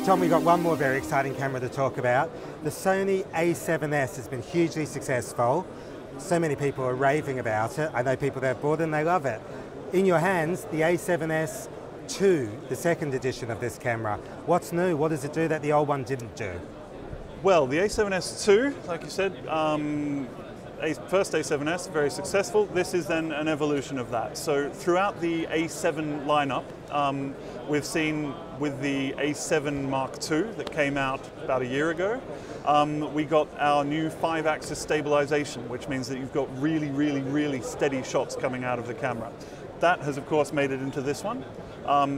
Tom, we've got one more very exciting camera to talk about. The Sony A7S has been hugely successful. So many people are raving about it. I know people that have bought it and they love it. In your hands, the A7S II, the second edition of this camera. What's new? What does it do that the old one didn't do? Well, the A7S II, like you said, first A7S, very successful. This is then an evolution of that. So throughout the A7 lineup, we've seen with the A7 Mark II that came out about a year ago, we got our new 5-axis stabilization, which means that you've got really steady shots coming out of the camera. That has of course made it into this one.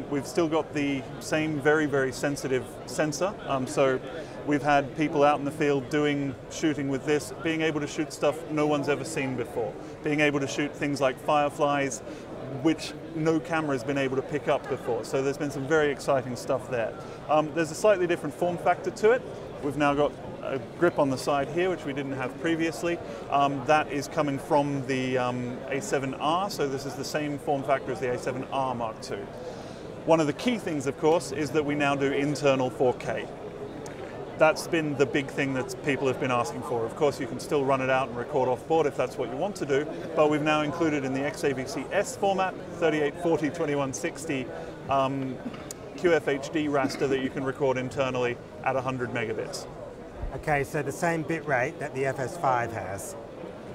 We've still got the same very sensitive sensor. So we've had people out in the field shooting with this, being able to shoot stuff no one's ever seen before. Being able to shoot things like fireflies, which no camera has been able to pick up before. So there's been some very exciting stuff there. There's a slightly different form factor to it. We've now got a grip on the side here, which we didn't have previously. That is coming from the A7R, so this is the same form factor as the A7R Mark II. One of the key things, of course, is that we now do internal 4K. That's been the big thing that people have been asking for. Of course, you can still run it out and record off board if that's what you want to do, but we've now included in the XAVC-S format, 3840x2160 QFHD raster that you can record internally at 100 megabits. Okay, so the same bit rate that the FS5 has.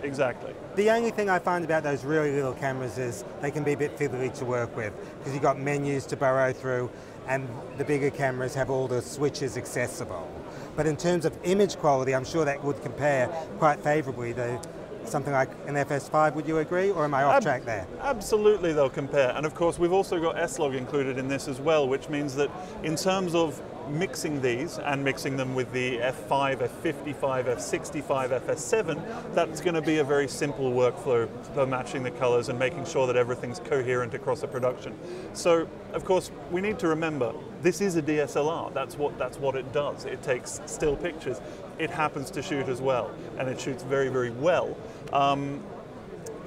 Exactly. The only thing I find about those really little cameras is they can be a bit fiddly to work with because you've got menus to burrow through, and the bigger cameras have all the switches accessible. But in terms of image quality, I'm sure that would compare quite favorably to something like an FS5, would you agree, or am I off track there? Absolutely, they'll compare. And of course, we've also got S-Log included in this as well, which means that in terms of mixing these and mixing them with the F5, F55, F65, FS7, that's going to be a very simple workflow for matching the colors and making sure that everything's coherent across a production. So, of course, we need to remember, this is a DSLR. That's what it does. It takes still pictures. It happens to shoot as well, and it shoots very well.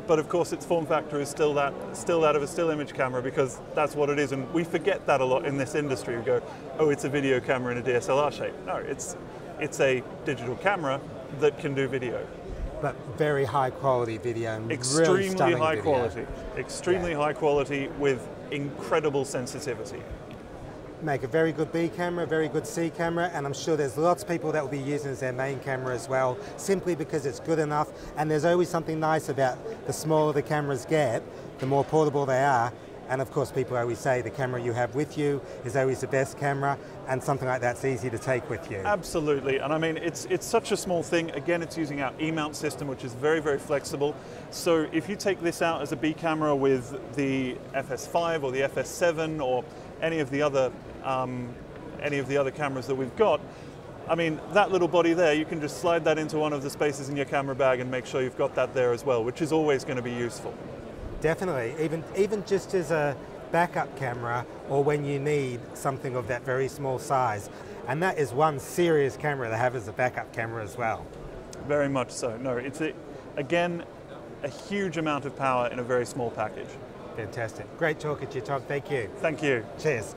But of course, its form factor is still that of a still image camera, because that's what it is, and we forget that a lot in this industry. We go, oh, it's a video camera in a DSLR shape. No, it's a digital camera that can do video. But very high quality video, and extremely really stunning high video. quality, extremely high quality with incredible sensitivity. Make a very good B camera, very good C camera, and I'm sure there's lots of people that will be using as their main camera as well, simply because it's good enough. And there's always something nice about the smaller the cameras get, the more portable they are. And of course, people always say the camera you have with you is always the best camera, and something like that's easy to take with you. Absolutely, and I mean, it's such a small thing. Again, it's using our E-mount system, which is very flexible. So if you take this out as a B camera with the FS5 or the FS7 or any of the other cameras that we've got, I mean, that little body there, you can just slide that into one of the spaces in your camera bag and make sure you've got that there as well, which is always going to be useful. Definitely, even just as a backup camera, or when you need something of that very small size. And that is one serious camera to have as a backup camera as well. Very much so. No, it's again, a huge amount of power in a very small package. Fantastic. Great talking to you, Tom. Thank you. Thank you. Cheers.